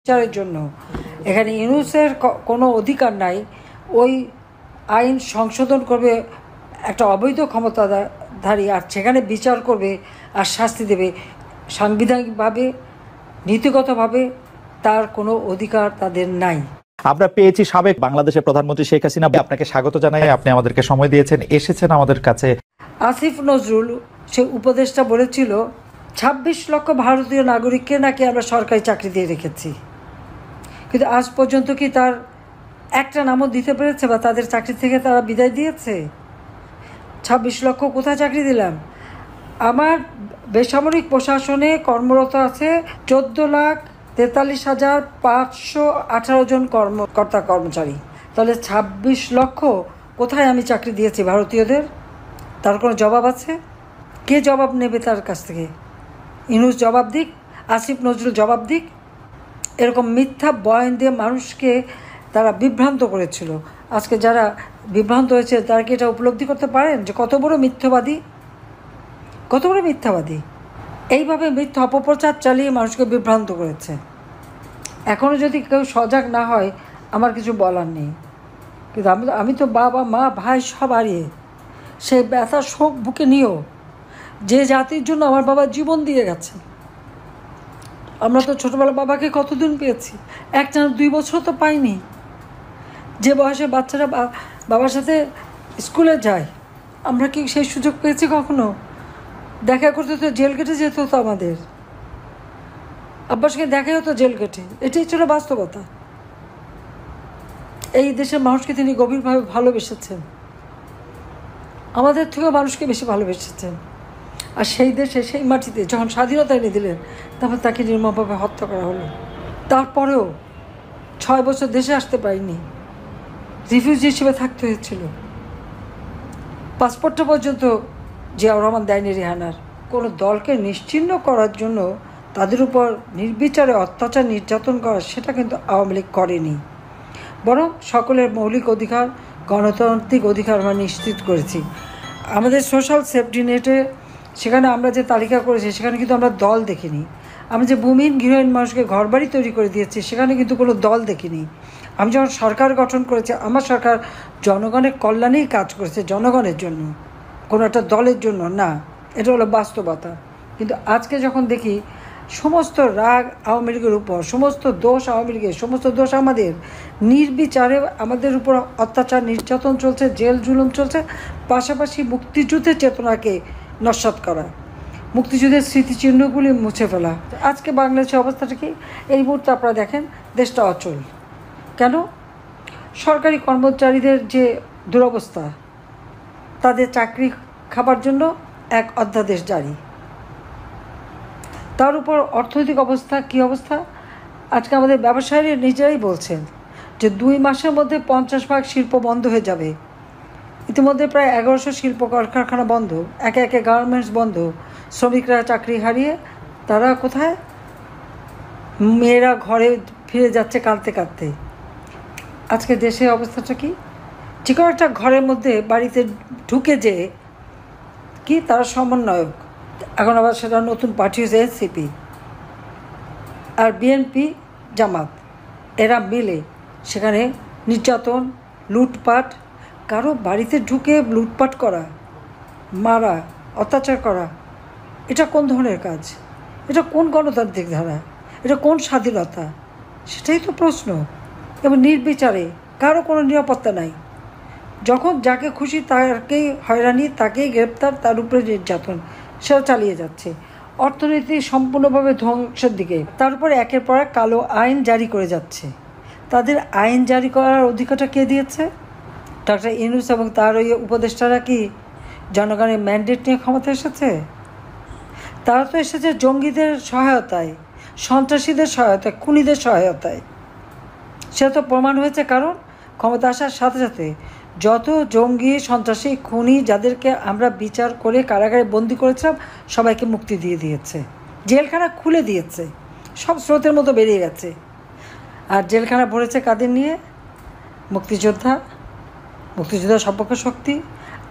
বিচারের জন্য এখানে ইউনূসের কোনো অধিকার নাই। ওই আইন সংশোধন করবে একটা অবৈধ ক্ষমতাধারী, আর সেখানে বিচার করবে আর শাস্তি দেবে সাংবিধানিকভাবে, নীতিগতভাবে তার কোনো অধিকার তাদের নাই। আমরা পেয়েছি সাবেক বাংলাদেশের প্রধানমন্ত্রী শেখ হাসিনা। আপনাকে স্বাগত জানাই, আপনি আমাদেরকে সময় দিয়েছেন, এসেছেন আমাদের কাছে। আসিফ নজরুল সে উপদেষ্টা বলেছিল ২৬ লক্ষ ভারতীয় নাগরিককে নাকি আমরা সরকারি চাকরি দিয়ে রেখেছি, কিন্তু আজ পর্যন্ত কি তার একটা নামও দিতে পেরেছে বা তাদের চাকরি থেকে তারা বিদায় দিয়েছে? ২৬ লক্ষ কোথায় চাকরি দিলাম? আমার বেসামরিক প্রশাসনে কর্মরত আছে ১৪,৪৩,৫১৮ জন কর্মকর্তা কর্মচারী। তাহলে ২৬ লক্ষ কোথায় আমি চাকরি দিয়েছি ভারতীয়দের? তার কোনো জবাব আছে? কে জবাব নেবে তার কাছ থেকে? ইউনূস জবাব দিক, আসিফ নজরুল জবাব দিক। এরকম মিথ্যা বয়ান দিয়ে মানুষকে তারা বিভ্রান্ত করেছিল। আজকে যারা বিভ্রান্ত হয়েছে তারা কি এটা উপলব্ধি করতে পারেন যে কত বড় মিথ্যাবাদী, কত বড় মিথ্যাবাদী? এইভাবে মিথ্যা অপপ্রচার চালিয়ে মানুষকে বিভ্রান্ত করেছে। এখনও যদি কেউ সজাগ না হয় আমার কিছু বলার নেই, কিন্তু আমি তো বাবা মা ভাই সব হারিয়ে সেই ব্যথা শোক বুকে নিয়েও, যে জাতির জন্য আমার বাবা জীবন দিয়ে গেছে। আমরা তো ছোটোবেলা বাবাকে কতদিন পেয়েছি, 1-2 বছর তো পাইনি। যে বয়সে বাচ্চারা বাবার সাথে স্কুলে যায়, আমরা কি সেই সুযোগ পেয়েছি কখনো? দেখা করতে তো জেল গেটে যেতে হতো আমাদের, আব্বার সঙ্গে দেখাই হতো জেল গেটে। এটাই ছিল বাস্তবতা। এই দেশের মানুষকে তিনি গভীরভাবে ভালোবেসেছেন, আমাদের থেকেও মানুষকে বেশি ভালোবেসেছেন। আর সেই দেশে সেই মাটিতে যখন স্বাধীনতা এনে দিলেন, তারপর তাকে নির্মমভাবে হত্যা করা হলো। তারপরেও 6 বছর দেশে আসতে পারিনি, রিফিউজি হিসেবে থাকতে হয়েছিল। পাসপোর্টটা পর্যন্ত জিয়াউর রহমান দেয়নি রেহানার। কোনো দলকে নিশ্চিহ্ন করার জন্য তাদের উপর নির্বিচারে অত্যাচার নির্যাতন করা, সেটা কিন্তু আওয়ামী লীগ করেনি। বরং সকলের মৌলিক অধিকার, গণতান্ত্রিক অধিকার আমরা নিশ্চিত করেছি। আমাদের সোশ্যাল সেফটি নেটে সেখানে আমরা যে তালিকা করেছি সেখানে কিন্তু আমরা দল দেখিনি। আমি যে ভূমিহীন গৃহহীন মানুষকে ঘরবাড়ি তৈরি করে দিয়েছি সেখানে কিন্তু কোনো দল দেখিনি। আমি যখন সরকার গঠন করেছি, আমার সরকার জনগণের কল্যাণেই কাজ করেছে, জনগণের জন্য, কোনো একটা দলের জন্য না। এটা হলো বাস্তবতা। কিন্তু আজকে যখন দেখি সমস্ত রাগ আওয়ামী লীগের উপর, সমস্ত দোষ আওয়ামী লীগের, সমস্ত দোষ আমাদের, নির্বিচারে আমাদের উপর অত্যাচার নির্যাতন চলছে, জেল জুলুম চলছে, পাশাপাশি মুক্তিযুদ্ধের চেতনাকে নস্যাৎ করা, মুক্তিযুদ্ধের স্মৃতিচিহ্নগুলি মুছে ফেলা। আজকে বাংলাদেশের অবস্থাটা কি? এই মুহূর্তে আপনারা দেখেন দেশটা অচল। কেন? সরকারি কর্মচারীদের যে দুরবস্থা, তাদের চাকরি খাবার জন্য এক অধ্যাদেশ জারি, তার উপর অর্থনৈতিক অবস্থা কী অবস্থা? আজকে আমাদের ব্যবসায়ীরা নিজেরাই বলছেন যে 2 মাসের মধ্যে 50% শিল্প বন্ধ হয়ে যাবে। ইতিমধ্যে প্রায় 1100 শিল্প কলকারখানা বন্ধ, একে একে গার্মেন্টস বন্ধ, শ্রমিকরা চাকরি হারিয়ে তারা কোথায়? মেয়েরা ঘরে ফিরে যাচ্ছে কাঁদতে কাঁদতে। আজকে দেশের অবস্থাটা কি? যে কোনো একটা ঘরের মধ্যে বাড়িতে ঢুকে যে কি তারা সমন্বয়ক, এখন আবার সেটা নতুন পার্টি হয়েছে এনসিপি আর বিএনপি জামাত, এরা মিলে সেখানে নির্যাতন, লুটপাট, কারো বাড়িতে ঢুকে লুটপাট করা, মারা, অত্যাচার করা, এটা কোন ধরনের কাজ? এটা কোন গণতান্ত্রিক ধারা? এটা কোন স্বাধীনতা? সেটাই তো প্রশ্ন। এবং নির্বিচারে, কারো কোনো নিরাপত্তা নাই। যখন যাকে খুশি তাকেই হয়রানি, তাকেই গ্রেপ্তার, তার উপরে নির্যাতন, সেটা চালিয়ে যাচ্ছে। অর্থনীতি সম্পূর্ণভাবে ধ্বংসের দিকে। তার উপরে একের পর এক কালো আইন জারি করে যাচ্ছে। তাদের আইন জারি করার অধিকারটা কে দিয়েছে? ডক্টর ইউনূস এবং তার ওই উপদেষ্টারা কি জনগণের ম্যান্ডেট নিয়ে ক্ষমতা এসেছে? তারা তো এসেছে জঙ্গিদের সহায়তায়, সন্ত্রাসীদের সহায়তায়, খুনিদের সহায়তায়। সেটা তো প্রমাণ হয়েছে। কারণ ক্ষমতা আসার সাথে সাথে যত জঙ্গি, সন্ত্রাসী, খুনি যাদেরকে আমরা বিচার করে কারাগারে বন্দি করেছিলাম সবাইকে মুক্তি দিয়ে দিয়েছে, জেলখানা খুলে দিয়েছে, সব স্রোতের মতো বেরিয়ে গেছে। আর জেলখানা ভরেছে কাদের নিয়ে? মুক্তিযোদ্ধা, মুক্তিযোদ্ধা সপক্ষ শক্তি,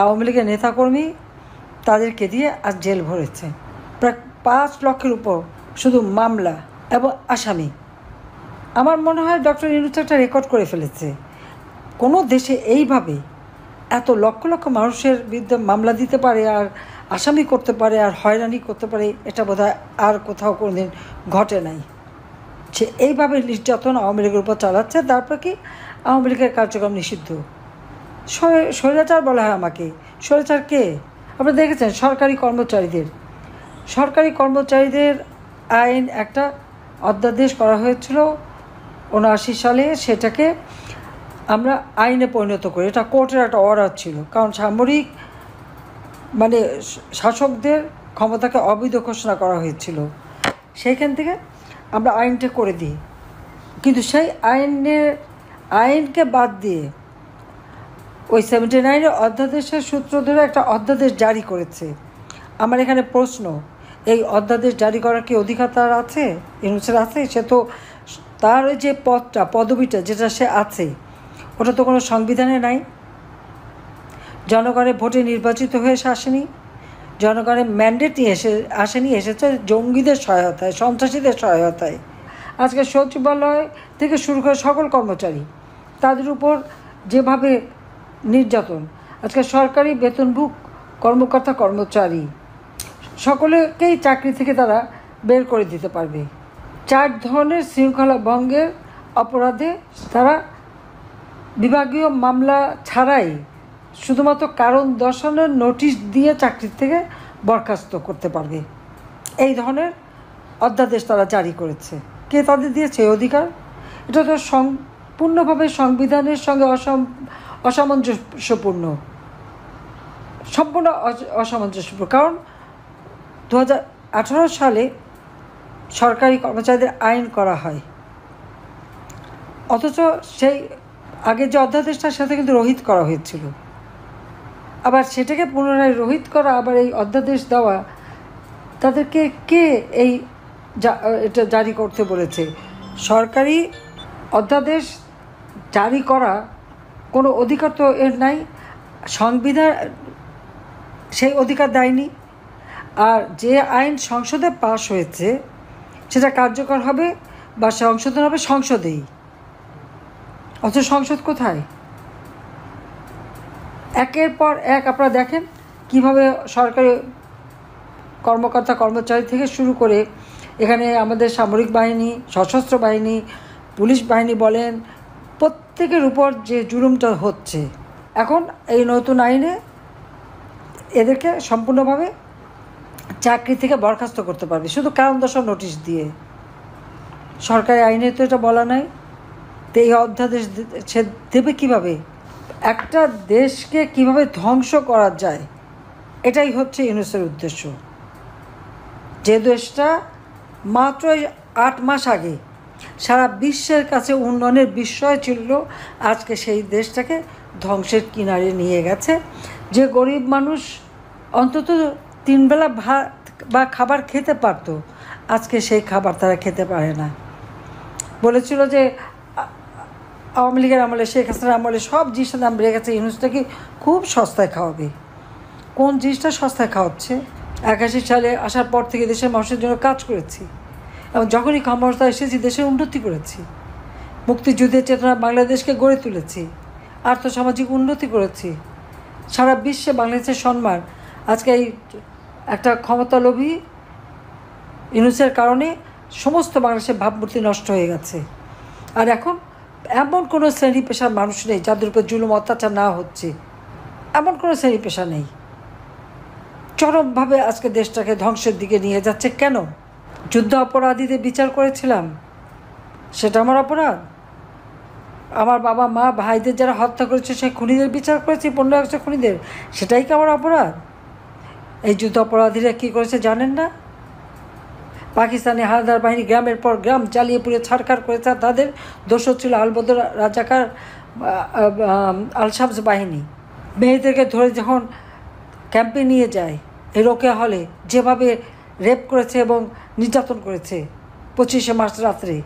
আওয়ামী লীগের নেতাকর্মী, তাদেরকে দিয়ে আজ জেল ভরেছে। প্রায় 5 লক্ষের উপর শুধু মামলা এবং আসামি। আমার মনে হয় ডক্টর ইউনূস একটা রেকর্ড করে ফেলেছে। কোনো দেশে এইভাবে এত লক্ষ লক্ষ মানুষের বিরুদ্ধে মামলা দিতে পারে আর আসামি করতে পারে আর হয়রানি করতে পারে, এটা বোধহয় আর কোথাও কোনোদিন ঘটে নাই। সে এইভাবে নির্যাতন আওয়ামী লীগের উপর চালাচ্ছে, তারপর কি আওয়ামী লীগের কার্যক্রম নিষিদ্ধ। স্বৈরাচার বলা হয় আমাকে। স্বৈরাচার কে? আপনারা দেখেছেন সরকারি কর্মচারীদের আইন একটা অধ্যাদেশ করা হয়েছিল 79 সালে। সেটাকে আমরা আইনে পরিণত করি। এটা কোর্টের একটা অর্ডার ছিল, কারণ সামরিক মানে শাসকদের ক্ষমতাকে অবৈধ ঘোষণা করা হয়েছিল। সেইখান থেকে আমরা আইনটা করে দিই, কিন্তু সেই আইনকে বাদ দিয়ে ওই 79 অধ্যাদেশের সূত্র ধরে একটা অধ্যাদেশ জারি করেছে। আমার এখানে প্রশ্ন, এই অধ্যাদেশ জারি করার কি অধিকার তার আছে? ইউনূসের আছে? সে তো তার ওই যে পদবিটা যেটা সে আছে, ওটা তো কোনো সংবিধানে নাই। জনগণের ভোটে নির্বাচিত হয়ে সে আসেনি, জনগণের ম্যান্ডেট নিয়ে আসেনি, এসেছে জঙ্গিদের সহায়তায়, সন্ত্রাসীদের সহায়তায়। আজকে সচিবালয় থেকে শুরু করে সকল কর্মচারী, তাদের উপর যেভাবে নির্যাতন, আজকে সরকারি বেতনভুক কর্মচারী সকলেকেই চাকরি থেকে তারা বের করে দিতে পারবে। 4 ধরনের শৃঙ্খলা ভঙ্গের অপরাধে তারা বিভাগীয় মামলা ছাড়াই শুধুমাত্র কারণ দর্শানোর নোটিশ দিয়ে চাকরির থেকে বরখাস্ত করতে পারবে। এই ধরনের অধ্যাদেশ তারা জারি করেছে। কে তাদের দিয়েছে এই অধিকার? এটা তো সম্পূর্ণভাবে সংবিধানের সঙ্গে অসামঞ্জস্যপূর্ণ, সম্পূর্ণ অসামঞ্জস্যপূর্ণ। কারণ 2018 সালে সরকারি কর্মচারীদের আইন করা হয়, অথচ সেই আগের যে অধ্যাদেশটা সেটা কিন্তু রহিত করা হয়েছিল। আবার সেটাকে পুনরায় রহিত করা, আবার এই অধ্যাদেশ দেওয়া, তাদেরকে কে এটা জারি করতে বলেছে? সরকারি অধ্যাদেশ জারি করা কোনো অধিকার তো এর নাই, সংবিধান সেই অধিকার দেয়নি। আর যে আইন সংসদে পাশ হয়েছে সেটা কার্যকর হবে বা সংশোধন হবে সংসদেই, অথচ সংসদ কোথায়? একের পর এক আপনারা দেখেন কিভাবে সরকারি কর্মচারী থেকে শুরু করে এখানে আমাদের সামরিক বাহিনী, সশস্ত্র বাহিনী, পুলিশ বাহিনী বলেন, প্রত্যেকের উপর যে জুলুমটা হচ্ছে। এখন এই নতুন আইনে এদেরকে সম্পূর্ণভাবে চাকরি থেকে বরখাস্ত করতে পারবে শুধু কারণ দর্শানোর নোটিশ দিয়ে। সরকারি আইনে তো এটা বলা নাই, তো এই অধ্যাদেশ সে দেবে কীভাবে? একটা দেশকে কিভাবে ধ্বংস করা যায়, এটাই হচ্ছে ইউনূসের উদ্দেশ্য। যে দেশটা মাত্র 8 মাস আগে সারা বিশ্বের কাছে উন্নয়নের বিষয় ছিল, আজকে সেই দেশটাকে ধ্বংসের কিনারে নিয়ে গেছে। যে গরিব মানুষ অন্তত 3 বেলা ভাত বা খাবার খেতে পারত, আজকে সেই খাবার তারা খেতে পারে না। বলেছিল যে আওয়ামী লীগের আমলে, শেখ হাসিনার আমলে সব জিনিসের দাম বেড়ে গেছে, ইউনূসটাকে খুব সস্তায় খাওয়াবে। কোন জিনিসটা সস্তায় খাওয়াচ্ছে? 81 সালে আসার পর থেকে দেশের মানুষের জন্য কাজ করেছি, এবং যখনই ক্ষমতা এসেছি দেশের উন্নতি করেছি, মুক্তিযুদ্ধের চেতনা বাংলাদেশকে গড়ে তুলেছি, আর্থসামাজিক উন্নতি করেছি, সারা বিশ্বে বাংলাদেশের সম্মান। আজকে এই একটা ক্ষমতালোভী ইউনূসের কারণে সমস্ত বাংলাদেশের ভাবমূর্তি নষ্ট হয়ে গেছে। আর এখন এমন কোনো শ্রেণী পেশার মানুষ নেই যাদের উপর জুলুম অত্যাচার না হচ্ছে, এমন কোনো শ্রেণী পেশা নেই। চরমভাবে আজকে দেশটাকে ধ্বংসের দিকে নিয়ে যাচ্ছে। কেন? যুদ্ধ অপরাধীদের বিচার করেছিলাম, সেটা আমার অপরাধ? আমার বাবা মা ভাইদের যারা হত্যা করেছে সেই খুনিদের বিচার করেছি, 15 আগস্টের খুনিদের, সেটাই কি আমার অপরাধ? এই যুদ্ধ অপরাধীরা কী করেছে জানেন না? পাকিস্তানি হানাদার বাহিনী গ্রামের পর গ্রাম জ্বালিয়ে পুড়ে ছাড়খাড় করেছে। তাদের দোষর ছিল আলবদর রাজাকার আল-শামস বাহিনী। মেয়েদেরকে ধরে যখন ক্যাম্পে নিয়ে যায়, এই রোকেয়া হলে যেভাবে রেপ করেছে এবং নির্যাতন করেছে 25শে মার্চ রাত্রে।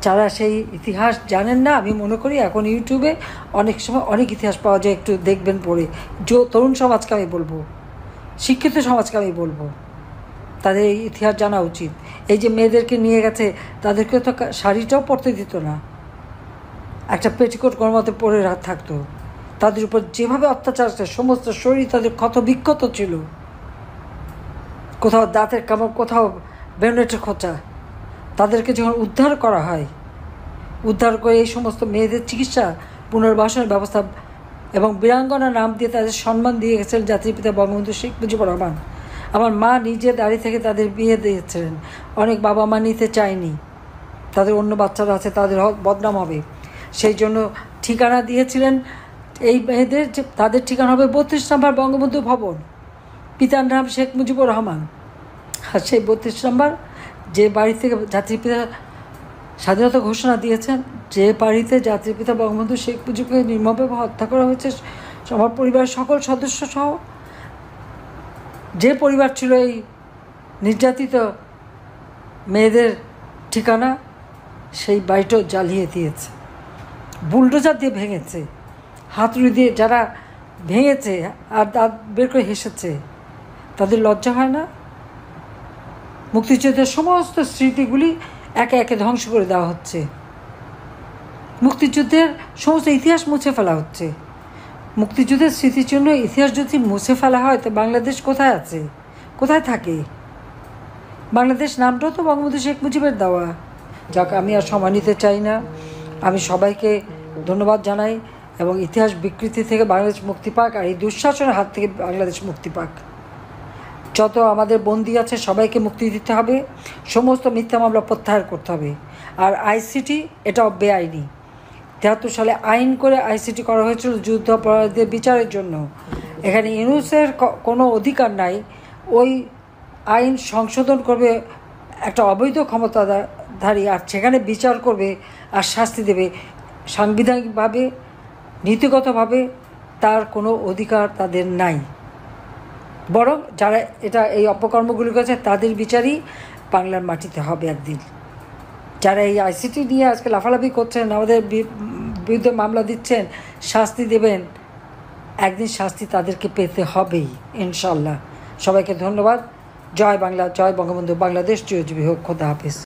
যারা সেই ইতিহাস জানেন না, আমি মনে করি এখন ইউটিউবে অনেক সময় অনেক ইতিহাস পাওয়া যায়, একটু দেখবেন পড়ে। তরুণ সমাজকে আমি বলবো, শিক্ষিত সমাজকে আমি বলবো, তাদের এই ইতিহাস জানা উচিত। এই যে মেয়েদেরকে নিয়ে গেছে, তাদেরকে তো শাড়িটাও পরতে দিত না, একটা পেটিকোট গরমাতে পরে থাকতো। তাদের উপর যেভাবে অত্যাচার আছে, সমস্ত শরীর তাদের ক্ষত বিক্ষত ছিল, কোথাও দাঁতের কামড়, কোথাও বেনেটের খোঁচা। তাদেরকে যখন উদ্ধার করা হয়, উদ্ধার করে এই সমস্ত মেয়েদের চিকিৎসা, পুনর্বাসনের ব্যবস্থা এবং বীরাঙ্গনা নাম দিয়ে তাদের সম্মান দিয়ে গেছিলেন জাতির পিতা বঙ্গবন্ধু শেখ মুজিবুর রহমান। আমার মা নিজে দাঁড়িয়ে থেকে তাদের বিয়ে দিয়েছিলেন। অনেক বাবা মা নিতে চায়নি, তাদের অন্য বাচ্চারা আছে, তাদের বদনাম হবে, সেই জন্য ঠিকানা দিয়েছিলেন এই মেয়েদের, যে তাদের ঠিকানা হবে 32 নম্বর বঙ্গবন্ধু ভবন, পিতার নাম শেখ মুজিবুর রহমান। আর সেই 32 নম্বর যে বাড়ি থেকে জাতির পিতা স্বাধীনতা ঘোষণা দিয়েছেন, যে বাড়িতে জাতির পিতা বঙ্গবন্ধু শেখ মুজিবকে নির্মমভাবে হত্যা করা হয়েছে, আমার পরিবারের সকল সদস্য সহ, যে পরিবার ছিল এই নির্যাতিত মেয়েদের ঠিকানা, সেই বাড়িটাও জ্বালিয়ে দিয়েছে, বুলডোজার দিয়ে ভেঙেছে, হাতুড়ি দিয়ে যারা ভেঙেছে আর দাঁত বের করে হেসেছে, তাদের লজ্জা হয় না? মুক্তিযুদ্ধের সমস্ত স্মৃতিগুলি একে একে ধ্বংস করে দেওয়া হচ্ছে, মুক্তিযুদ্ধের সমস্ত ইতিহাস মুছে ফেলা হচ্ছে। মুক্তিযুদ্ধের স্মৃতির জন্য ইতিহাস যদি মুছে ফেলা হয়, তো বাংলাদেশ কোথায় আছে, কোথায় থাকে? বাংলাদেশ নামটাও তো বঙ্গবন্ধু শেখ মুজিবের দেওয়া। যাক, আমি আর সময় নিতে চাই না। আমি সবাইকে ধন্যবাদ জানাই এবং ইতিহাস বিকৃতি থেকে বাংলাদেশ মুক্তি পাক, আর এই দুঃশাসনের হাত থেকে বাংলাদেশ মুক্তি পাক। যত আমাদের বন্দী আছে সবাইকে মুক্তি দিতে হবে, সমস্ত মিথ্যা মামলা প্রত্যাহার করতে হবে। আর আইসিটি এটাও বেআইনি। 73 সালে আইন করে আইসিটি করা হয়েছিল যুদ্ধ অপরাধীদের বিচারের জন্য। এখানে ইউনূসের কোনো অধিকার নাই। ওই আইন সংশোধন করবে একটা অবৈধ ক্ষমতাধারী, আর সেখানে বিচার করবে আর শাস্তি দেবে সাংবিধানিকভাবে, নীতিগতভাবে তার কোনো অধিকার তাদের নাই। বরং যারা এই অপকর্মগুলি করেছে তাদের বিচারই বাংলার মাটিতে হবে একদিন। যারা এই আইসিটি নিয়ে আজকে লাফালাফি করছেন, আমাদের বিরুদ্ধে মামলা দিচ্ছেন, শাস্তি দেবেন, একদিন শাস্তি তাদেরকে পেতে হবেই ইনশাল্লাহ। সবাইকে ধন্যবাদ। জয় বাংলা, জয় বঙ্গবন্ধু, বাংলাদেশ চিরজীবী হোক। খোদা হাফিজ।